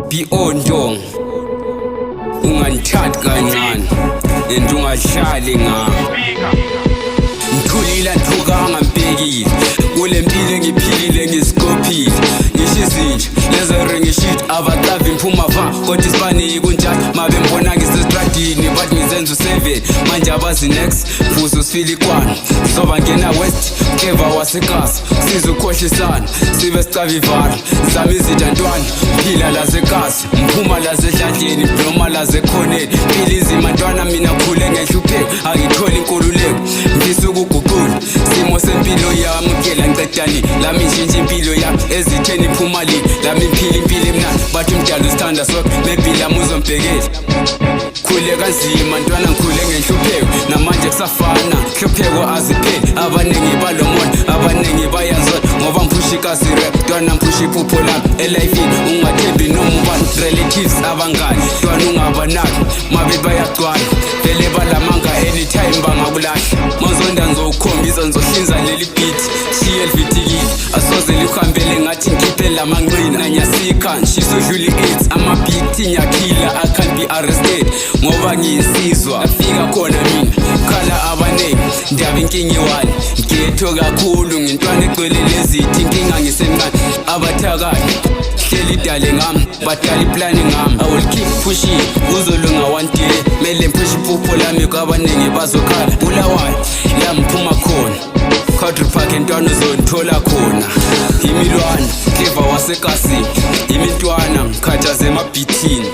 Bi-ondong ungangithathi kancane and ungahlali ngami. Ngikhulile ngiphukanga ngibhekile kule mpilo engiphilile ngizikophile. Ngisho izinja lezere ngishit abaqavi ngiphuma va kodwa isibani kunjani mabe mbona ngisestradini but ngizenza u7 manje abazi next fuzo sifile ikwana soba ngena west Keva wasekasi sizukhohlisana sibe sicavivana zama izinja ntwana phila lasekasi mphuma lasedladleni noma lasekhoneni phila izima ntwana mina khule ngehlupheko angitholi inkululeko ngifisa ukuguqula simo sempilo yami ngela ngicedani lami nshintsha impilo yami ezitheni iphuma li lami mphila impilo emnandi bathi umdala usithanda sonke maybe lami uzombhekela khule kanzima ntwana ngikhule ngenhlupheko namanje kusafana hlupheko azipheli abaningi balomona abaningi bayazona ngoba ngiphushi ikazi rap ntwana ngiphushi iphupho lami elifini ungathembi noma ubani relatives abangani ntwana ungabanaki mabe bayagcwala vele balamanga anytime bangakulahla mazonda ngizokukhombisa ngizohlinza leli beat shiye livitikile asoze lihambele ngathi ngikhiphe lamanqina nanyasika nshiso dluli 8 ama-beat nyakhila I can't be arrested ngoba ngiyisizwa afika khona mina khala abaningi ndaba inkinga iwani ngiyetho kakhulu ngintwana egcwele lezithi inkinga ngisemncane abathakayo hleli idale ngami badala iplani ngami I will keep pushing kuzolunga one day mele ngiphushi iphupho lami kwabaningi bazokhala Bulawayo la ngiphuma khona Country Park entwana uzongithola khona imilwana Keva wasekasini imintwana ngikhathaze emabhithini